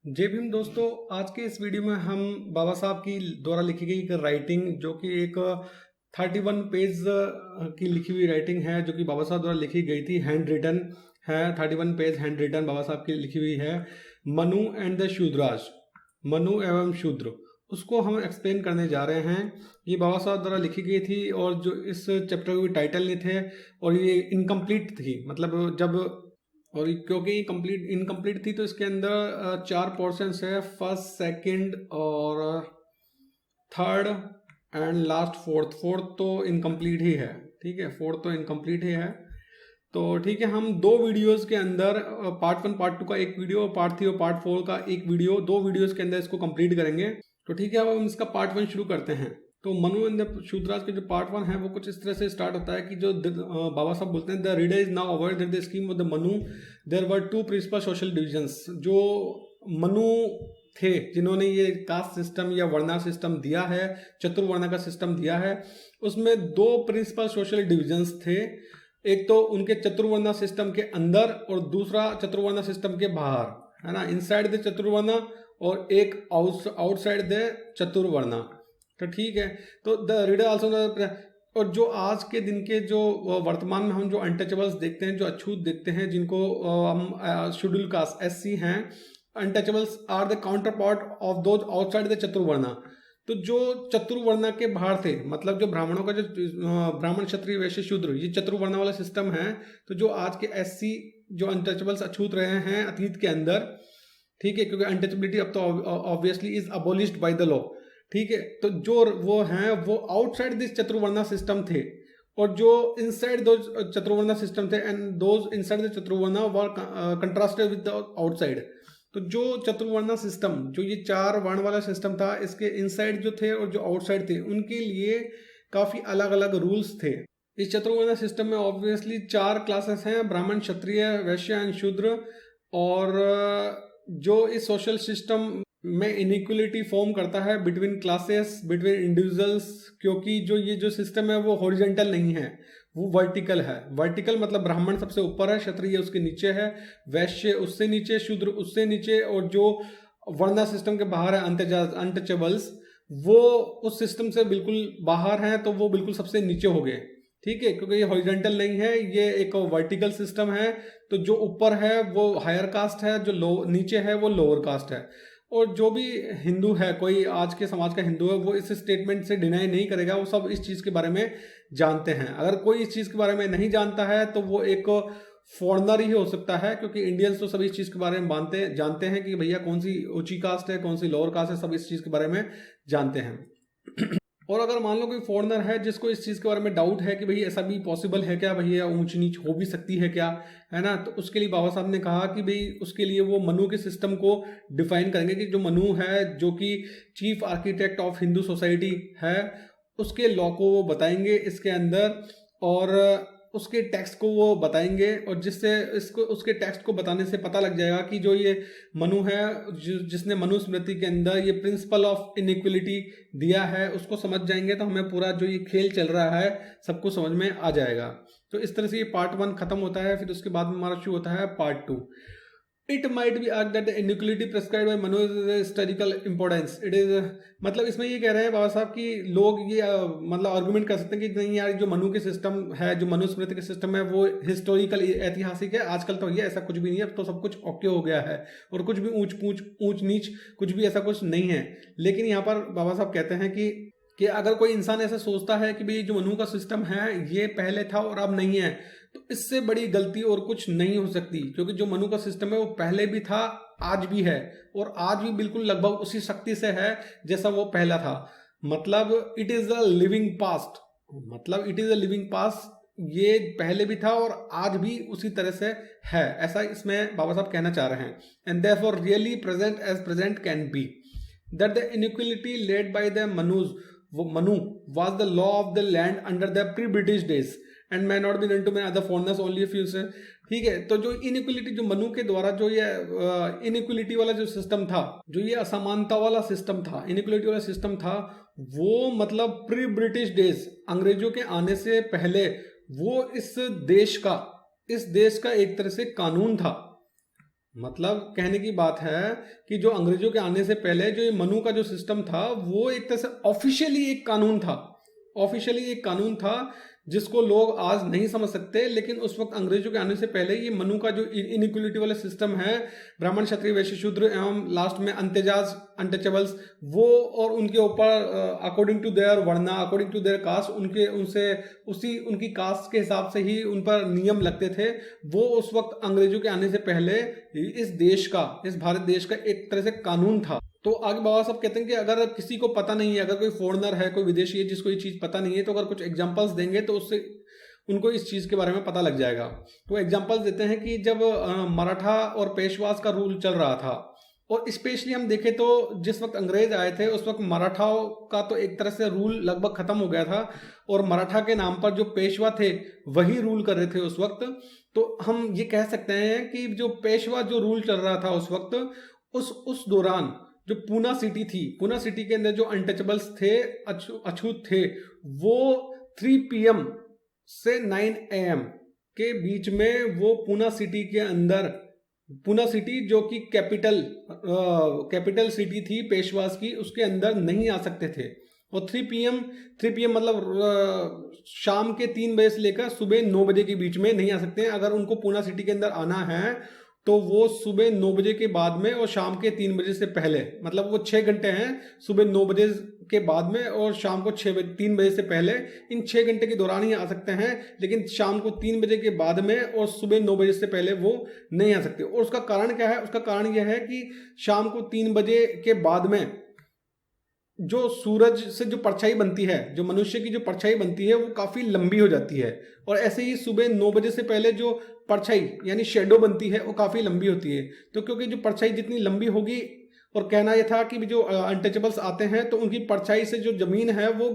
जय भीम दोस्तों। आज के इस वीडियो में हम बाबा साहब की द्वारा लिखी गई एक राइटिंग जो कि एक 31 पेज की लिखी हुई राइटिंग है, जो कि बाबा साहब द्वारा लिखी गई थी, हैंड रिटन है। 31 पेज हैंड रिटन बाबा साहब की लिखी हुई है, मनु एंड द शूद्राज, मनु एवं शूद्र। उसको हम एक्सप्लेन करने जा रहे हैं। ये बाबा साहब द्वारा लिखी गई थी और जो इस चैप्टर के टाइटल नहीं थे और ये इनकम्प्लीट थी, मतलब जब और क्योंकि इनकम्प्लीट थी तो इसके अंदर 4 पोर्शंस है, फर्स्ट, सेकंड और थर्ड एंड लास्ट फोर्थ तो इनकम्प्लीट ही है। ठीक है, फोर्थ तो इनकम्प्लीट ही है। तो ठीक है, हम 2 वीडियोस के अंदर पार्ट 1 पार्ट 2 का एक वीडियो, पार्ट 3 और पार्ट 4 का एक वीडियो, 2 वीडियोस के अंदर इसको कंप्लीट करेंगे। तो ठीक है, अब हम इसका पार्ट 1 शुरू करते हैं। तो मनु एंड द शूद्राज के जो पार्ट 1 है वो कुछ इस तरह से स्टार्ट होता है कि जो बाबा साहब बोलते हैं, the reader is now aware that the scheme of the Manu there were 2 principal social divisions. जो मनु थे जिन्होंने ये कास्ट सिस्टम या वर्णा सिस्टम दिया है, चतुर्वर्णा का सिस्टम दिया है, उसमें 2 प्रिंसिपल सोशल डिविजन्स थे। एक तो उनके चतुर्वर्णा सिस्टम के अंदर और दूसरा चतुर्वर्णा सिस्टम के बाहर, है ना, इनसाइड द चतुर्वर्णा और एक आउटसाइड द चतुर्वर्णा। तो ठीक है, तो द रीडर आल्सो। और जो आज के दिन के जो वर्तमान में हम जो अनटचेबल्स देखते हैं, जो अछूत देखते हैं, जिनको हम शेड्यूल कास्ट SC हैं, untouchables are the counterpart of those outside the chaturvarna. तो जो चतुर्वर्णा के बाहर थे, मतलब जो ब्राह्मणों का जो ब्राह्मण, क्षत्रिय, वैश्य, शूद्र, ये चतुर्वर्णा वाला सिस्टम है। तो जो आज के SC जो अनटचेबल्स अछूत रहे हैं अतीत के अंदर, ठीक है, क्योंकि अनटचेबिलिटी अब तो obviously is abolished by the law. ठीक है, तो जो वो हैं वो आउटसाइड दिस चतुर्वर्णा सिस्टम थे, और जो इनसाइड दो चतुर्वर्णा सिस्टम थे and those inside the chaturvarna were contrasted with the outside. तो जो चतुर्वर्णा सिस्टम, जो ये 4 वर्ण वाला सिस्टम था, इसके इनसाइड जो थे और जो आउटसाइड थे, उनके लिए काफी अलग अलग रूल्स थे। इस चतुर्वर्णा सिस्टम में ऑब्वियसली 4 क्लासेस हैं, ब्राह्मण, क्षत्रिय, वैश्य एंड शूद्र। और जो इस सोशल सिस्टम में इनइक्वलिटी फॉर्म करता है बिटवीन क्लासेस, बिटवीन इंडिविजुअल्स, क्योंकि जो ये जो सिस्टम है वो हॉरिजॉन्टल नहीं है, वो वर्टिकल है। वर्टिकल मतलब ब्राह्मण सबसे ऊपर है, क्षत्रिय उसके नीचे है, वैश्य उससे नीचे, शूद्र उससे नीचे, और जो वर्णा सिस्टम के बाहर है अनटचेबल्स, वो उस सिस्टम से बिल्कुल बाहर हैं, तो वो बिल्कुल सबसे नीचे हो गए। ठीक है, क्योंकि ये हॉरिजॉन्टल नहीं है, ये एक वर्टिकल सिस्टम है। तो जो ऊपर है वो हायर कास्ट है, जो नीचे है वो लोअर कास्ट है। और जो भी हिंदू है, कोई आज के समाज का हिंदू है, वो इस स्टेटमेंट से डिनाई नहीं करेगा, वो सब इस चीज़ के बारे में जानते हैं। अगर कोई इस चीज़ के बारे में नहीं जानता है तो वो एक फॉरेनर ही हो सकता है, क्योंकि इंडियंस तो सब इस चीज़ के बारे में जानते हैं कि भैया कौन सी ऊंची कास्ट है, कौन सी लोअर कास्ट है, सब इस चीज़ के बारे में जानते हैं। और अगर मान लो कोई फॉरेनर है जिसको इस चीज़ के बारे में डाउट है कि भाई ऐसा भी पॉसिबल है क्या, भैया ऊंच नीच हो भी सकती है क्या, है ना, तो उसके लिए बाबा साहब ने कहा कि भाई उसके लिए वो मनु के सिस्टम को डिफाइन करेंगे कि जो मनु है, जो कि chief architect of Hindu society है, उसके लॉ को वो बताएंगे इसके अंदर, और उसके टेक्स्ट को वो बताएंगे, और जिससे इसको उसके टेक्स्ट को बताने से पता लग जाएगा कि जो ये मनु है, जिसने मनुस्मृति के अंदर ये प्रिंसिपल ऑफ इनइक्वलिटी दिया है, उसको समझ जाएंगे तो हमें पूरा जो ये खेल चल रहा है सब कुछ समझ में आ जाएगा। तो इस तरह से ये पार्ट 1 खत्म होता है। फिर उसके बाद में हमारा शुरू होता है part 2। It might be argue that the inequality prescribed by Manu is historical importance. It is, मतलब इसमें ये कह रहे हैं बाबा साहब कि लोग ये मतलब आर्गुमेंट कर सकते हैं कि नहीं यार, जो मनु के सिस्टम है, जो मनुस्मृति के सिस्टम है, वो हिस्टोरिकल, ऐतिहासिक है। आजकल तो ये ऐसा कुछ भी नहीं है, अब तो सब कुछ ओके हो गया है और कुछ भी ऊंच नीच कुछ भी ऐसा कुछ नहीं है। लेकिन यहाँ पर बाबा साहब कहते हैं कि अगर कोई इंसान ऐसा सोचता है कि भाई जो मनु का सिस्टम है ये पहले था और अब नहीं है, तो इससे बड़ी गलती और कुछ नहीं हो सकती, क्योंकि जो मनु का सिस्टम है वो पहले भी था, आज भी है, और आज भी बिल्कुल लगभग उसी शक्ति से है जैसा वो पहला था। मतलब it is a living past, मतलब it is a living past, ये पहले भी था और आज भी उसी तरह से है, ऐसा इसमें बाबा साहब कहना चाह रहे हैं। And therefore really present as present can be that the inequality led by the Manu was the law of the land under the pre-British days and may not be known to many other foreigners only a few say। ठीक है, तो जो inequality, जो मनु के द्वारा जो ये inequality वाला जो सिस्टम था, जो ये असमानता वाला सिस्टम था, इनइक्वलिटी वाला सिस्टम था, वो मतलब प्री ब्रिटिश डेज, अंग्रेजों के आने से पहले, वो इस देश का एक तरह से कानून था। मतलब कहने की बात है कि जो अंग्रेजों के आने से पहले जो ये मनु का जो सिस्टम था वो एक तरह से ऑफिशियली एक कानून था, ऑफिशियली एक कानून था जिसको लोग आज नहीं समझ सकते। लेकिन उस वक्त अंग्रेजों के आने से पहले ये मनु का जो इनइक्वलिटी वाला सिस्टम है, ब्राह्मण क्षत्रिय वैश्य शूद्र एवं लास्ट में अंत्यजात अनटचेबल्स, वो और उनके ऊपर according to their varna, according to their caste, उनके उनसे उसी उनकी कास्ट के हिसाब से ही उन पर नियम लगते थे। वो उस वक्त अंग्रेजों के आने से पहले इस देश का, इस भारत देश का एक तरह से कानून था। तो आगे बाबा साहब कहते हैं कि अगर किसी को पता नहीं है, अगर कोई फॉरेनर है, कोई विदेशी है जिसको ये चीज़ पता नहीं है, तो अगर कुछ एग्जांपल्स देंगे तो उससे उनको इस चीज़ के बारे में पता लग जाएगा। तो एग्जांपल्स देते हैं कि जब मराठा और पेशवास का रूल चल रहा था, और स्पेशली हम देखें तो जिस वक्त अंग्रेज आए थे उस वक्त मराठाओं का तो एक तरह से रूल लगभग खत्म हो गया था, और मराठा के नाम पर जो पेशवा थे वही रूल कर रहे थे उस वक्त। तो हम ये कह सकते हैं कि जो पेशवा जो रूल चल रहा था उस वक्त, उस दौरान जो पूना सिटी थी, पूना सिटी के अंदर जो अनटचेबल्स थे, अछूत थे, वो 3 PM से 9 AM के बीच में वो पूना सिटी के अंदर, पूना सिटी जो कि कैपिटल सिटी थी पेशवास की, उसके अंदर नहीं आ सकते थे। और 3 PM मतलब शाम के 3 बजे से लेकर सुबह 9 बजे के बीच में नहीं आ सकते हैं। अगर उनको पूना सिटी के अंदर आना है तो वो सुबह 9 बजे के बाद में और शाम के 3 बजे से पहले, मतलब वो 6 घंटे हैं, सुबह 9 बजे के बाद में और शाम को 3 बजे से पहले, इन 6 घंटे के दौरान ही आ सकते हैं। लेकिन शाम को 3 बजे के बाद में और सुबह 9 बजे से पहले वो नहीं आ सकते। और उसका कारण क्या है? उसका कारण यह है कि शाम को 3 बजे के बाद में जो सूरज से जो परछाई बनती है, जो मनुष्य की जो परछाई बनती है, वो काफ़ी लंबी हो जाती है। और ऐसे ही सुबह 9 बजे से पहले जो परछाई यानी शेडो बनती है वो काफ़ी लंबी होती है। तो क्योंकि जो परछाई जितनी लंबी होगी, और कहना यह था कि जो अनटचेबल्स आते हैं तो उनकी परछाई से जो ज़मीन है वो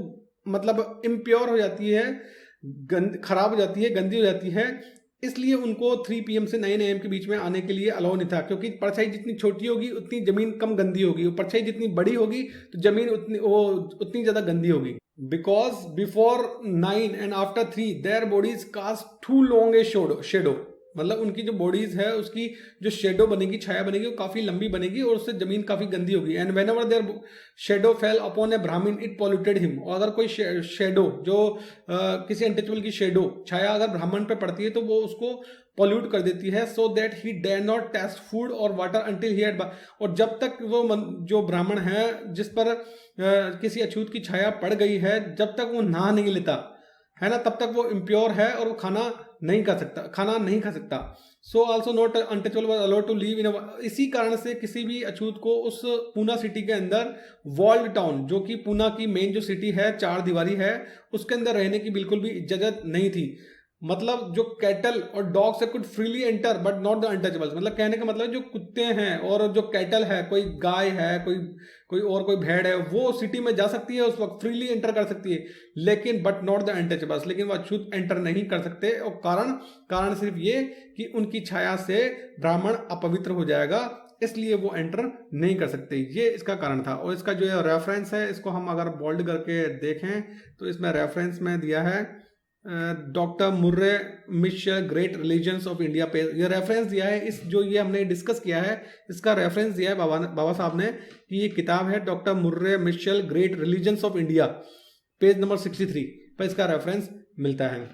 मतलब इम्प्योर हो जाती है, खराब हो जाती है, गंदी हो जाती है। इसलिए उनको 3 PM से 9 AM के बीच में आने के लिए अलाउ नहीं था, क्योंकि परछाई जितनी छोटी होगी उतनी जमीन कम गंदी होगी, और परछाई जितनी बड़ी होगी तो जमीन उतनी ज़्यादा गंदी होगी। Because before 9 and after 3 their bodies cast too long a shadow, मतलब उनकी जो बॉडीज है उसकी जो शेडो बनेगी, छाया बनेगी, वो काफ़ी लंबी बनेगी और उससे जमीन काफ़ी गंदी होगी। And whenever there shadow fell upon a Brahmin it polluted him. और अगर कोई शेडो जो किसी अनटचेबल की शेडो छाया अगर ब्राह्मण पे पड़ती है तो वो उसको पॉल्यूट कर देती है, so that he dare not taste food और वाटर अंटिल ही हैड। और जब तक वो जो ब्राह्मण है जिस पर किसी अछूत की छाया पड़ गई है, जब तक वो नहा नहीं लेता है ना, तब तक वो इम्प्योर है और वो खाना नहीं खा सकता। So also not untouchable was allowed to live in. इसी कारण से किसी भी अछूत को उस पूना सिटी के अंदर वॉल्ड टाउन, जो कि पूना की मेन जो सिटी है, 4 दीवारी है, उसके अंदर रहने की बिल्कुल भी इजाजत नहीं थी। मतलब जो कैटल और dogs could freely enter but not the untouchables. मतलब कहने का मतलब जो कुत्ते हैं और जो कैटल है, कोई गाय है, कोई भेड़ है, वो सिटी में जा सकती है, उस वक्त फ्रीली एंटर कर सकती है, लेकिन बट नॉट द अनटचेबल्स, लेकिन वो अछूत एंटर नहीं कर सकते। और कारण सिर्फ ये कि उनकी छाया से ब्राह्मण अपवित्र हो जाएगा, इसलिए वो एंटर नहीं कर सकते। ये इसका कारण था। और इसका जो रेफरेंस है, इसको हम अगर बोल्ड करके देखें तो इसमें रेफरेंस में दिया है doctor Murray Mitchell great religions of India पे ये रेफरेंस दिया है। इस जो ये हमने डिस्कस किया है इसका रेफरेंस दिया है बाबा साहब ने कि ये किताब है doctor Murray Mitchell great religions of India, page number 63 पर इसका रेफरेंस मिलता है।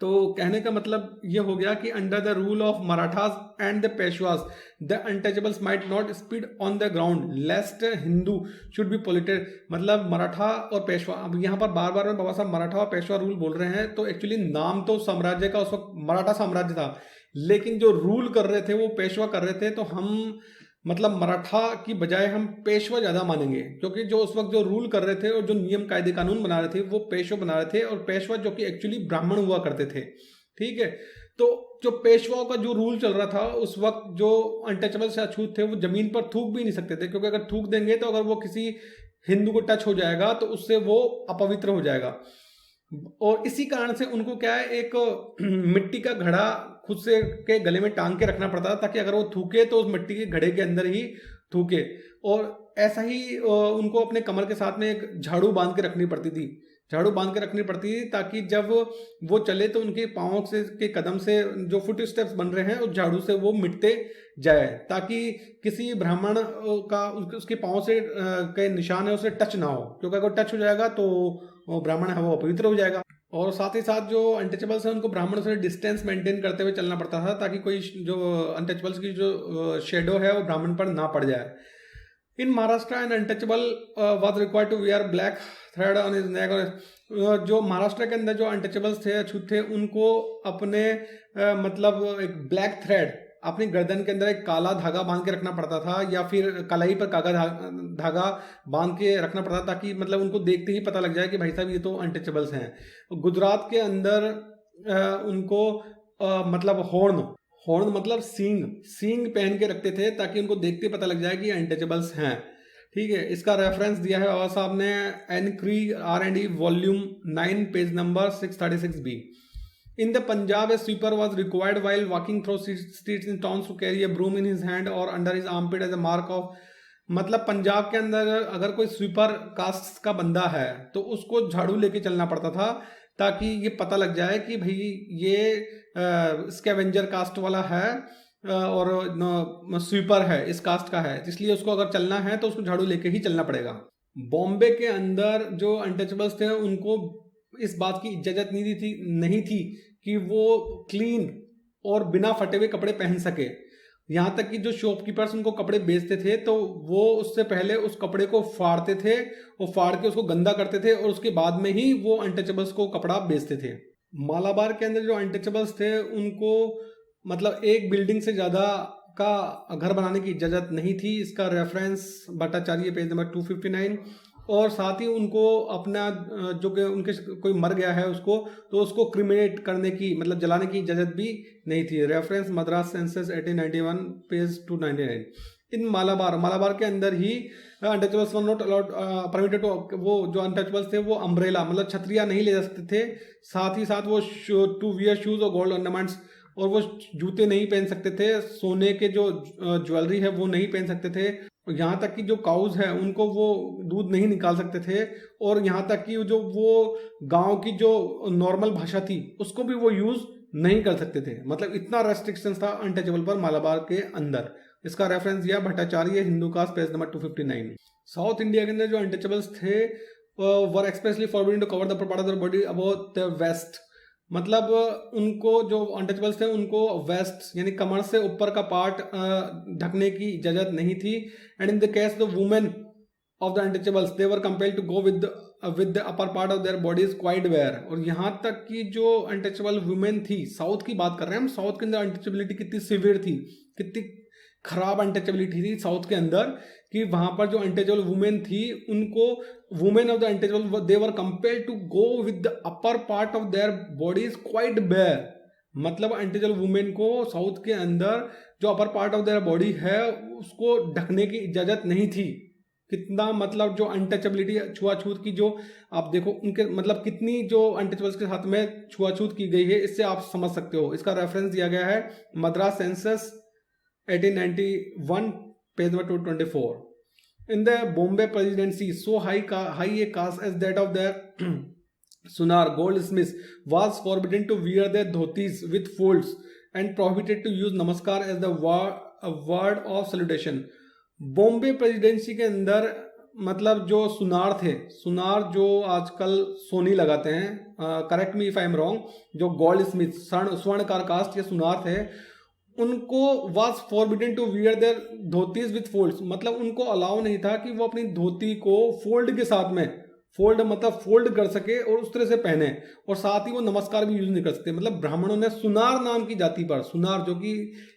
तो कहने का मतलब ये हो गया कि under the rule of Marathas and the Peshwas the untouchables might not spit on the ground lest Hindu should be polluted. मतलब मराठा और पेशवा, अब यहाँ पर बार बार बाबा साहब मराठा और पेशवा रूल बोल रहे हैं, तो एक्चुअली नाम तो साम्राज्य का उस वक्त मराठा साम्राज्य था, लेकिन जो रूल कर रहे थे वो पेशवा कर रहे थे। तो हम मतलब मराठा की बजाय हम पेशवा ज़्यादा मानेंगे, क्योंकि जो उस वक्त जो रूल कर रहे थे और जो नियम कायदे कानून बना रहे थे वो पेशवा बना रहे थे, और पेशवा जो कि एक्चुअली ब्राह्मण हुआ करते थे। ठीक है, तो जो पेशवाओं का जो रूल चल रहा था उस वक्त, जो अनटचेबल से अछूत थे वो जमीन पर थूक भी नहीं सकते थे, क्योंकि अगर थूक देंगे तो अगर वो किसी हिंदू को टच हो जाएगा तो उससे वो अपवित्र हो जाएगा। और इसी कारण से उनको क्या है, एक मिट्टी का घड़ा खुद से के गले में टांग के रखना पड़ता था, ताकि अगर वो थूके तो उस मिट्टी के घड़े के अंदर ही थूके। और ऐसा ही उनको अपने कमर के साथ में एक झाड़ू बांध के रखनी पड़ती थी, झाड़ू बांध के रखनी पड़ती थी, ताकि जब वो चले तो उनके पाँव से के कदम से जो फुट स्टेप्स बन रहे हैं उस झाड़ू से वो मिटते जाए, ताकि किसी ब्राह्मण का उसके पाँव से के निशान है उसे टच ना हो, क्योंकि अगर टच हो जाएगा तो वो ब्राह्मण है वो अपवित्र हो जाएगा। और साथ ही साथ जो अनटचेबल्स हैं उनको ब्राह्मणों से डिस्टेंस मेंटेन करते हुए चलना पड़ता था, ताकि कोई जो अनटचेबल्स की जो शेडो है वो ब्राह्मण पर ना पड़ जाए। In Maharashtra an untouchable was required to wear black thread on his neck. और जो महाराष्ट्र के अंदर जो अनटचेबल्स थे, अछूत थे, उनको अपने मतलब एक ब्लैक थ्रेड अपनी गर्दन के अंदर एक काला धागा बांध के रखना पड़ता था, या फिर कलाई पर कागा धागा बांध के रखना पड़ता था, ताकि मतलब उनको देखते ही पता लग जाए कि भाई साहब ये तो अनटचेबल्स हैं। गुजरात के अंदर उनको मतलब हॉर्न मतलब सींग पहन के रखते थे, ताकि उनको देखते पता लग जाए कि अनटचेबल्स हैं। ठीक है, इसका रेफरेंस दिया है बाबा साहब ने एनक्री R&D volume 9 page number 636B। In the Punjab, a sweeper was required while walking through streets in towns to carry a broom in his hand or under his armpit as a mark of, मतलब पंजाब के अंदर अगर कोई sweeper cast का बंदा है तो उसको झाड़ू लेके चलना पड़ता था, ताकि ये पता लग जाए कि भाई ये स्कैवेंजर कास्ट वाला है और स्वीपर है, इस कास्ट का है, इसलिए उसको अगर चलना है तो उसको झाड़ू लेके ही चलना पड़ेगा। बॉम्बे के अंदर जो अनटचेबल्स थे उनको इस बात की इजाजत नहीं थी कि वो क्लीन और बिना फटे हुए कपड़े पहन सके। यहाँ तक कि जो शॉपकीपर्स उनको कपड़े बेचते थे तो वो उससे पहले उस कपड़े को फाड़ते थे और फाड़ के उसको गंदा करते थे, और उसके बाद में ही वो अनटचेबल्स को कपड़ा बेचते थे। मालाबार के अंदर जो अनटचेबल्स थे उनको मतलब एक बिल्डिंग से ज़्यादा का घर बनाने की इजाज़त नहीं थी। इसका रेफरेंस भट्टाचार्य पेज नंबर 259। और साथ ही उनको अपना जो कि उनके कोई मर गया है उसको क्रिमिनेट करने की मतलब जलाने की इजाज़त भी नहीं थी। Reference Madras census 1891 page 299। In Malabar के अंदर ही untouchables were not allowed permitted to, वो जो अनटचेबल्स थे वो अम्ब्रेला मतलब छतरियाँ नहीं ले जा सकते थे, साथ ही साथ वो टू वियर शूज और गोल्ड ऑर्नामेंट्स, और वो जूते नहीं पहन सकते थे, सोने के जो ज्वेलरी है वो नहीं पहन सकते थे, यहाँ तक कि जो काउज है उनको वो दूध नहीं निकाल सकते थे, और यहाँ तक कि जो वो गांव की जो नॉर्मल भाषा थी उसको भी वो यूज़ नहीं कर सकते थे। मतलब इतना रेस्ट्रिक्शंस था अनटचेबल पर मालाबार के अंदर। इसका रेफरेंस दिया Bhattacharya Hindu caste page number 259। South India के अंदर जो अनटचेबल्स थे were expressly forbidden to cover the part of their body about the waist, मतलब उनको जो अनटचेबल्स थे उनको वेस्ट यानी कमर से ऊपर का पार्ट ढकने की इजाजत नहीं थी। And in the case the women of the untouchables they were compelled to go with the upper part of their bodies quite bare. और यहाँ तक कि जो अनटचेबल वुमेन थी, साउथ की बात कर रहे हैं हम, साउथ के अंदर अनटचेबिलिटी कितनी सिवियर थी, कितनी खराब अनटचेबिलिटी थी साउथ के अंदर, कि वहां पर जो अनटचेबल वुमेन थी उनको women of the untouchable they were compelled to go with the upper part of their bodies quite bare. मतलब अनटचेबल वुमेन को साउथ के अंदर जो upper part of their body है उसको ढकने की इजाजत नहीं थी। कितना मतलब जो अनटचेबिलिटी छुआछूत की जो आप देखो उनके मतलब कितनी जो अनटचेबल्स के साथ में छुआछूत की गई है, इससे आप समझ सकते हो। इसका रेफरेंस दिया गया है Madras census 1891 page number 224. In the Bombay Presidency, so high a caste as that of their Sunar goldsmiths was forbidden to wear their dhotis with folds and prohibited to use namaskar as the word of salutation. Bombay presidency के अंदर मतलब जो सुनार जो आजकल सोनी लगाते हैं, correct me if I am wrong, जो गोल्ड स्मिथ स्वर्णकार कास्ट के सुनार थे, उनको was forbidden to wear their dhotis with folds, मतलब उनको अलाउ नहीं था कि वो अपनी धोती को फोल्ड के साथ में, फोल्ड मतलब फोल्ड कर सके और उस तरह से पहने, और साथ ही वो नमस्कार भी यूज नहीं कर सकते। मतलब ब्राह्मणों ने सुनार नाम की जाति पर, सुनार जो कि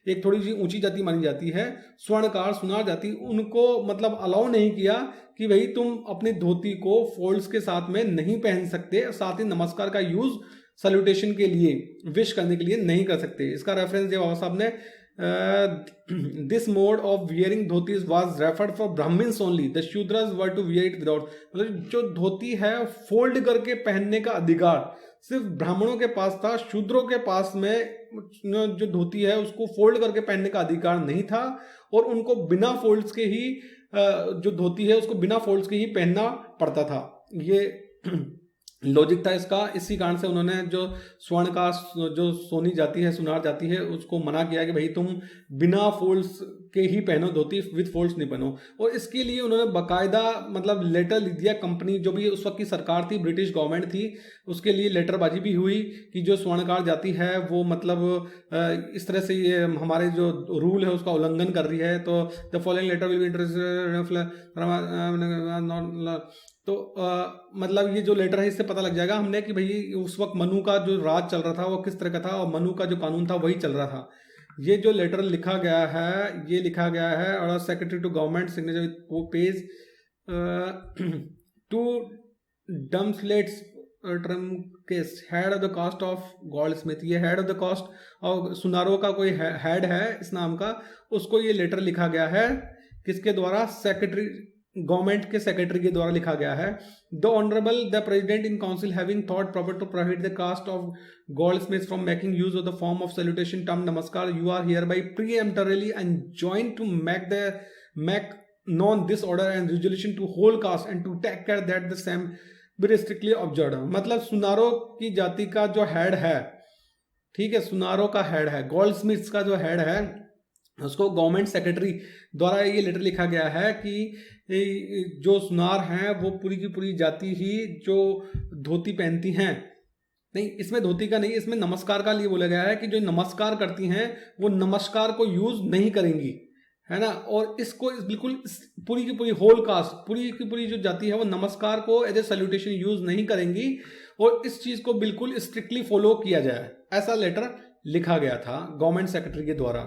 एक थोड़ी सी ऊंची जाति मानी जाती है, स्वर्णकार सुनार जाति, उनको मतलब अलाउ नहीं किया कि भाई तुम अपनी धोती को फोल्ड्स के साथ में नहीं पहन सकते, साथ ही नमस्कार का यूज सल्यूटेशन के लिए, विश करने के लिए नहीं कर सकते। इसका रेफरेंस दिया बाबा साहब ने, this mode of wearing dhotis was referred for Brahmins only, the Shudras were to wear it without, मतलब जो धोती है फोल्ड करके पहनने का अधिकार सिर्फ ब्राह्मणों के पास था, शूद्रों के पास में जो धोती है उसको फोल्ड करके पहनने का अधिकार नहीं था, और उनको बिना फोल्ड्स के ही जो धोती है उसको बिना फोल्ड्स के ही पहनना पड़ता था। ये लॉजिक था इसका। इसी कारण से उन्होंने जो स्वर्ण का जो सोनी जाति है, सुनार जाति है, उसको मना किया कि भाई तुम बिना फोल्ड्स के ही पहनो धोती, विद फोल्ड्स नहीं पहनो। और इसके लिए उन्होंने बाकायदा मतलब लेटर लिख दिया। कंपनी जो भी उस वक्त की सरकार थी, ब्रिटिश गवर्नमेंट थी, उसके लिए लेटरबाजी भी हुई कि जो स्वर्णकार जाति है वो मतलब इस तरह से ये हमारे जो रूल है उसका उल्लंघन कर रही है। तो the following letter will be तो मतलब ये जो लेटर है इससे पता लग जाएगा हमने कि भाई उस वक्त मनु का जो राज चल रहा था वो किस तरह का था, और मनु का जो कानून था वही चल रहा था। ये जो लेटर लिखा गया है, ये लिखा गया है और secretary to government signature with page to डम्सलेट्स term case head of the caste of goldsmith. ये हेड ऑफ द कास्ट और सुनारो का कोई हेड है इस नाम का, उसको ये लेटर लिखा गया है किसके द्वारा? सेक्रेटरी, गवर्नमेंट के सेक्रेटरी के द्वारा लिखा गया है। The honourable the president in council having thought proper to prohibit the caste of goldsmith from making use of the form of salutation term namaskar, you are hereby peremptorily enjoined to make known this order and resolution to whole caste and to take care that the same be strictly observed। मतलब सुनारो की जाति का जो head है, ठीक है, सुनारो का head है, गोल्ड स्मिथ्स का जो हेड है, उसको गवर्नमेंट सेक्रेटरी द्वारा ये लेटर लिखा गया है कि जो सुनार हैं वो पूरी की पूरी जाति ही जो धोती पहनती हैं, नहीं इसमें धोती का नहीं, इसमें नमस्कार का लिए बोला गया है कि जो नमस्कार करती हैं वो नमस्कार को यूज नहीं करेंगी, है ना। और इसको बिल्कुल पूरी की पूरी होल कास्ट, पूरी की पूरी जो जाति है वो नमस्कार को एज ए सैल्यूटेशन यूज नहीं करेंगी, और इस चीज को बिल्कुल स्ट्रिक्टली फॉलो किया जाए, ऐसा लेटर लिखा गया था गवर्नमेंट सेक्रेटरी के द्वारा।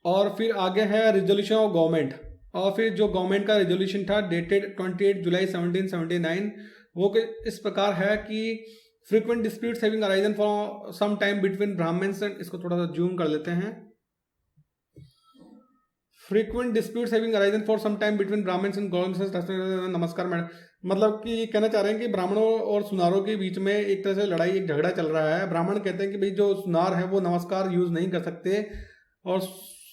और फिर आगे है रेजोल्यूशन ऑफ गवर्नमेंट, और फिर जो गवर्नमेंट का रेजोल्यूशन था डेटेड 28 जुलाई 1779, वो इस प्रकार है कि frequent disputes having arisen for some time between Brahmins and, इसको थोड़ा सा जूम कर लेते हैं, frequent disputes having arisen for some time between Brahmins and government. नमस्कार मैडम, मतलब कि कहना चाह रहे हैं कि ब्राह्मणों और सुनारों के बीच में एक तरह से लड़ाई, एक झगड़ा चल रहा है। ब्राह्मण कहते हैं कि भाई जो सुनार है वो नमस्कार यूज नहीं कर सकते, और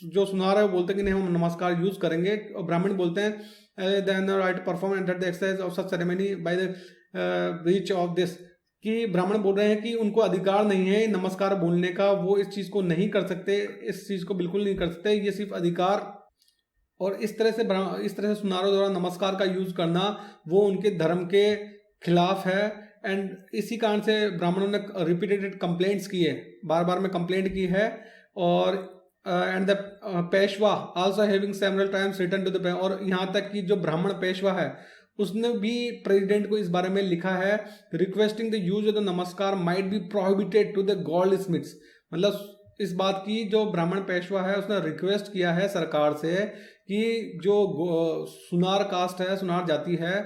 जो सुनार है वो बोलते हैं कि नहीं हम नमस्कार यूज करेंगे, और ब्राह्मण बोलते हैं then right perform and the exercise of such ceremony by the breach of this, कि ब्राह्मण बोल रहे हैं कि उनको अधिकार नहीं है नमस्कार बोलने का, वो इस चीज को नहीं कर सकते, इस चीज को बिल्कुल नहीं कर सकते, ये सिर्फ अधिकार, और इस तरह से सुनारों द्वारा नमस्कार का यूज करना वो उनके धर्म के खिलाफ है। एंड इसी कारण से ब्राह्मणों ने रिपीटेड कंप्लेंट्स की है, बार बार में कंप्लेंट की है। और and the Peshwa also having several times written to the, और यहाँ तक कि जो ब्राह्मण पेशवा है उसने भी प्रेसिडेंट को इस बारे में लिखा है, requesting the use of the namaskar might be prohibited to the goldsmiths. मतलब इस बात की जो ब्राह्मण पेशवा है उसने रिक्वेस्ट किया है सरकार से कि जो सुनार कास्ट है, सुनार जाति है,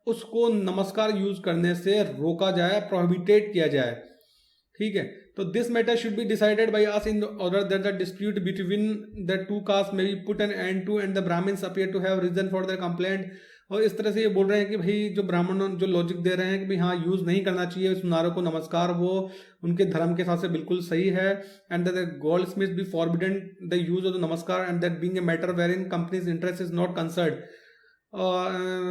उसको नमस्कार यूज करने से रोका जाए, प्रोहिबिटेड किया जाए, ठीक है। तो this matter should be decided by us in order that the dispute between the two caste may be put an end to and the Brahmins appear to have reason for their complaint. और इस तरह से ये बोल रहे हैं कि भाई जो ब्राह्मण जो लॉजिक दे रहे हैं कि भाई हाँ यूज नहीं करना चाहिए सुनारों को नमस्कार, वो उनके धर्म के हिसाब से बिल्कुल सही है। And the goldsmith be forbidden the use of the namaskar and that being a matter wherein company's interest is not concern,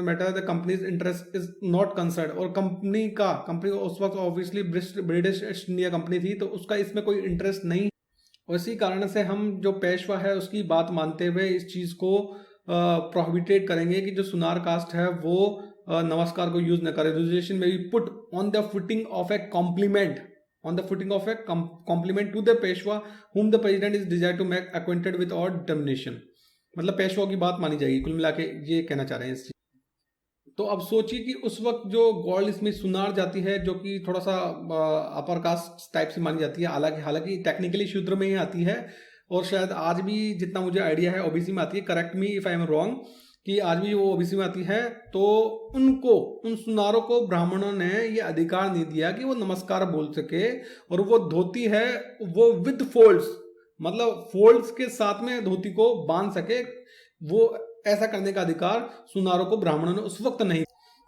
matter the company's interest is not concern. और कंपनी उस वक्त obviously British East India Company थी, तो उसका इसमें कोई interest नहीं, और इसी कारण से हम जो पेशवा है उसकी बात मानते हुए इस चीज को प्रोहिबिटेड करेंगे कि जो सुनार कास्ट है वो नमस्कार को यूज न करे। रेजुलेशन में be put on the footing of a compliment, on the footing of a compliment to the Peshwa whom the president is desired to make acquainted with or determination। मतलब पेशवा की बात मानी जाएगी, कुल मिला के ये कहना चाह रहे हैं इस चीज। तो अब सोचिए कि उस वक्त जो गोल्ड स्मिथ सुनार जाति है जो कि थोड़ा सा अपर कास्ट टाइप से मानी जाती है, हालांकि टेक्निकली शूद्र में ही आती है, और शायद आज भी जितना मुझे आइडिया है ओबीसी में आती है, correct me if I am wrong, कि आज भी वो ओबीसी में आती है। तो उन सुनारों को ब्राह्मणों ने ये अधिकार नहीं दिया कि वो नमस्कार बोल सके, और वो धोती है वो विद फोल्ड्स, मतलब फोल्ड्स के साथ में धोती को बांध सके, वो ऐसा करने का अधिकार सुनारों को ब्राह्मणों ने उस वक्त नहीं।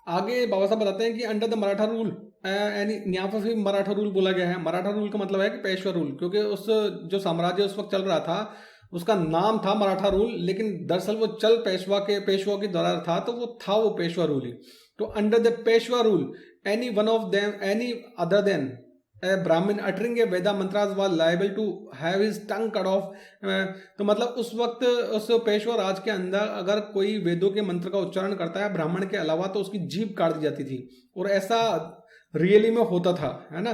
आगे बाबा साहब बताते हैं कि अंडर द मराठा रूल, यानी यहाँ पर भी मराठा रूल बोला गया है। मराठा रूल का मतलब है कि पेशवा रूल, क्योंकि उस जो साम्राज्य उस वक्त चल रहा था उसका नाम था मराठा रूल, लेकिन दरअसल वो चल पेशवा के द्वारा था, तो वो था वो पेशवा रूल ही। तो under the Peshwa rule any one of them any other than a Brahmin uttering a Veda mantras was liable to have his tongue cut off। तो मतलब उस वक्त उस पेशवा राज के अंदर अगर कोई वेदों के मंत्र का उच्चारण करता है ब्राह्मण के अलावा तो उसकी जीभ काट दी जाती थी, और ऐसा रियली में होता था, है ना।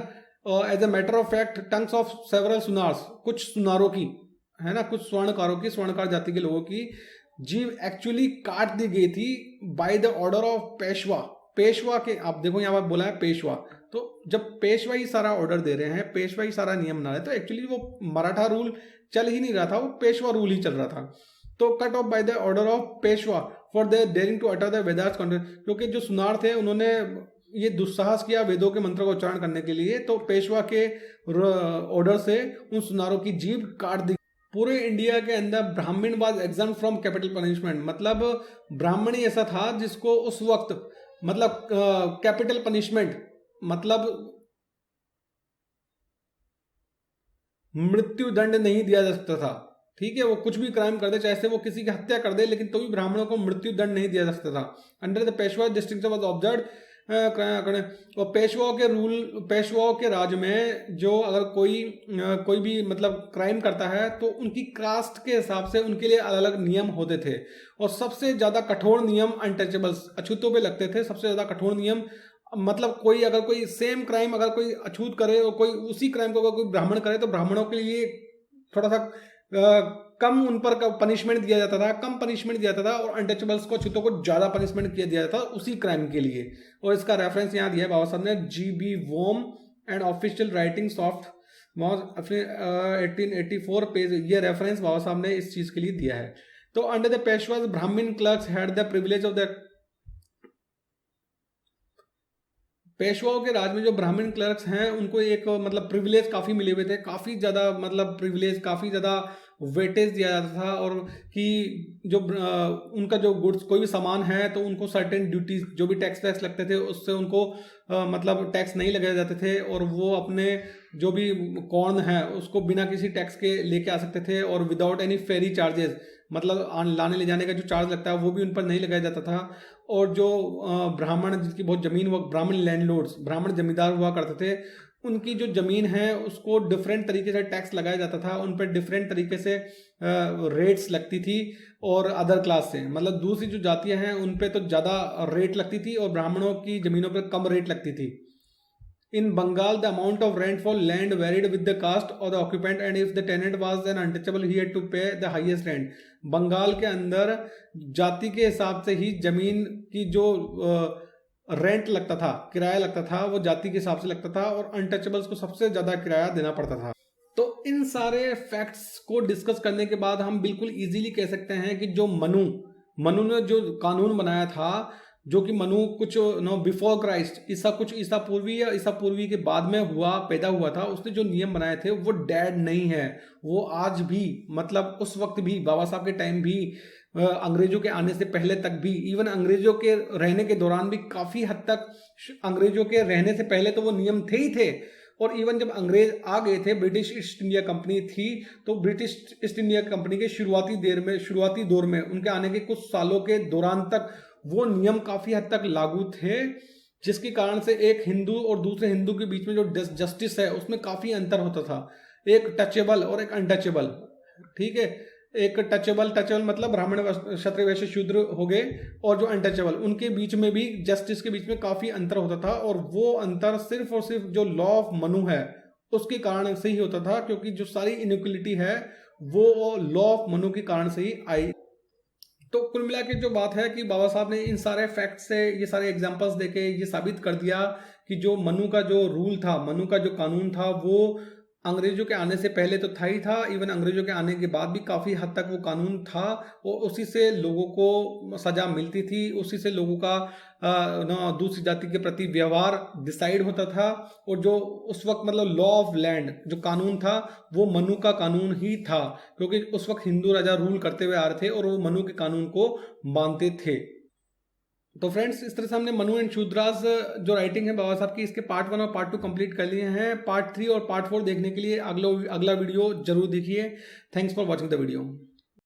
As a matter of fact tongues of several सुनार्स, कुछ सुनारों की, है ना, कुछ स्वर्णकारों की, स्वर्णकार जाति के लोगों की जीभ एक्चुअली काट दी गई थी bye the order of Peshwa. Peshwa के, आप देखो यहाँ पर बोला है पेशवा, तो जब पेशवा ही सारा ऑर्डर दे रहे हैं, पेशवा ही सारा नियम बना रहे हैं, तो एक्चुअली वो मराठा रूल चल ही नहीं रहा था, वो पेशवा रूल ही चल रहा था। तो cut off by the order of Peshwa for the daring to utter the Vedas content, क्योंकि जो सुनार थे उन्होंने ये दुस्साहस किया वेदों के मंत्र का उच्चारण करने के लिए, तो पेशवा के ऑर्डर से उन सुनारों की जीभ काट दी। पूरे इंडिया के अंदर ब्राह्मण was exempt from capital punishment, मतलब ब्राह्मण ही ऐसा था जिसको उस वक्त मतलब कैपिटल पनिशमेंट मतलब मृत्यु दंड नहीं दिया जा सकता था। ठीक है, वो कुछ भी क्राइम कर दे, चाहे से वो किसी की हत्या कर दे, लेकिन तो भी ब्राह्मणों को मृत्यु दंड नहीं दिया जा सकता था। Under the Peshwa distinction was observed. और पेशवाओं के रूल, पेशवाओं के राज में जो अगर कोई भी मतलब क्राइम करता है तो उनकी कास्ट के हिसाब से उनके लिए अलग अलग नियम होते थे, और सबसे ज्यादा कठोर नियम अनटचेबल्स, अछूतों पे लगते थे। सबसे ज्यादा कठोर नियम मतलब अगर कोई सेम क्राइम अगर कोई अछूत करे और कोई उसी क्राइम को अगर कोई ब्राह्मण करे तो ब्राह्मणों के लिए थोड़ा सा कम उन पर पनिशमेंट दिया जाता था, कम पनिशमेंट दिया जाता था, और अनटचेबल्स को, अछूतों को ज्यादा पनिशमेंट दिया जाता था उसी क्राइम के लिए। और इसका रेफरेंस यहाँ दिया है बाबा साहब ने, GB वोम एंड ऑफिशियल राइटिंग सॉफ्ट 1884 पेज, ये रेफरेंस बाबा साहब ने इस चीज के लिए दिया है। तो under the Peshwas Brahmin clerks had the privilege of the, पेशवाओं के राज में जो ब्राह्मण क्लर्क्स हैं उनको एक मतलब प्रिविलेज काफी मिले हुए थे, काफी ज्यादा मतलब प्रिविलेज, काफी ज्यादा वेटेज दिया जाता था, और कि जो उनका जो गुड्स कोई भी सामान है तो उनको सर्टेन ड्यूटीज जो भी टैक्स लगते थे उससे उनको मतलब टैक्स नहीं लगाए जाते थे, और वो अपने जो भी कॉर्न है उसको बिना किसी टैक्स के लेके आ सकते थे, और विदाउट एनी फेरी चार्जेस, मतलब लाने ले जाने का जो चार्ज लगता है वो भी उन पर नहीं लगाया जाता था। और जो ब्राह्मण जिनकी बहुत जमीन हुआ, ब्राह्मण लैंडलॉर्ड्स, ब्राह्मण जमींदार हुआ करते थे, उनकी जो जमीन है उसको डिफरेंट तरीके से टैक्स लगाया जाता था, उन पर डिफरेंट तरीके से रेट्स लगती थी, और अदर क्लास से मतलब दूसरी जो जातियां हैं उन पे तो ज़्यादा रेट लगती थी और ब्राह्मणों की जमीनों पर कम रेट लगती थी। In Bengal, the amount of rent for land varied with the caste of the occupant, and if the tenant was an untouchable, he had to pay the highest rent. Bengal के अंदर जाति के हिसाब से ही जमीन की जो रेंट लगता था, किराया लगता था, वो जाति के हिसाब से लगता था, और अनटचेबल्स को सबसे ज्यादा किराया देना पड़ता था। तो इन सारे फैक्ट्स को डिस्कस करने के बाद हम बिल्कुल इजीली कह सकते हैं कि जो मनु ने जो कानून बनाया था, जो कि मनु कुछ बिफोर क्राइस्ट, ईसा पूर्वी या ईसा पूर्वी के बाद में पैदा हुआ था, उसने जो नियम बनाए थे वो डेड नहीं है। वो आज भी मतलब उस वक्त भी, बाबा साहब के टाइम भी, अंग्रेजों के आने से पहले तक भी, इवन अंग्रेजों के रहने के दौरान भी काफी हद तक, अंग्रेजों के रहने से पहले तो वो नियम थे ही थे, और इवन जब अंग्रेज आ गए थे, ब्रिटिश ईस्ट इंडिया कंपनी थी, तो ब्रिटिश ईस्ट इंडिया कंपनी के शुरुआती दौर में उनके आने के कुछ सालों के दौरान तक वो नियम काफी हद तक लागू थे, जिसके कारण से एक हिंदू और दूसरे हिंदू के बीच में जो जस्टिस है उसमें काफी अंतर होता था, एक टचेबल और एक अनटचेबल। ठीक है, एक टचेबल मतलब ब्राह्मण, क्षत्रिय, वैश्य, शूद्र हो गए, और जो अनटचेबल, उनके बीच में भी जस्टिस के बीच में काफी अंतर होता था, और वो अंतर सिर्फ और सिर्फ जो लॉ ऑफ मनु है उसके कारण से ही होता था, क्योंकि जो सारी इनइक्वलिटी है वो लॉ ऑफ मनु के कारण से ही आई। तो कुल मिला के जो बात है कि बाबा साहब ने इन सारे फैक्ट से, ये सारे एग्जांपल्स देके ये साबित कर दिया कि जो मनु का जो रूल था, मनु का जो कानून था, वो अंग्रेजों के आने से पहले तो था ही था, इवन अंग्रेजों के आने के बाद भी काफ़ी हद तक वो कानून था, और उसी से लोगों को सज़ा मिलती थी, उसी से लोगों का दूसरी जाति के प्रति व्यवहार डिसाइड होता था। और जो उस वक्त मतलब लॉ ऑफ लैंड जो कानून था वो मनु का कानून ही था, क्योंकि उस वक्त हिंदू राजा रूल करते हुए आ रहे थे और वो मनु के कानून को मानते थे। तो फ्रेंड्स, इस तरह से हमने मनु एंड शूद्रास जो राइटिंग है बाबा साहब की, इसके पार्ट 1 और पार्ट 2 कंप्लीट कर लिए हैं। पार्ट 3 और पार्ट 4 देखने के लिए अगला वीडियो जरूर देखिए। Thanks for watching the video.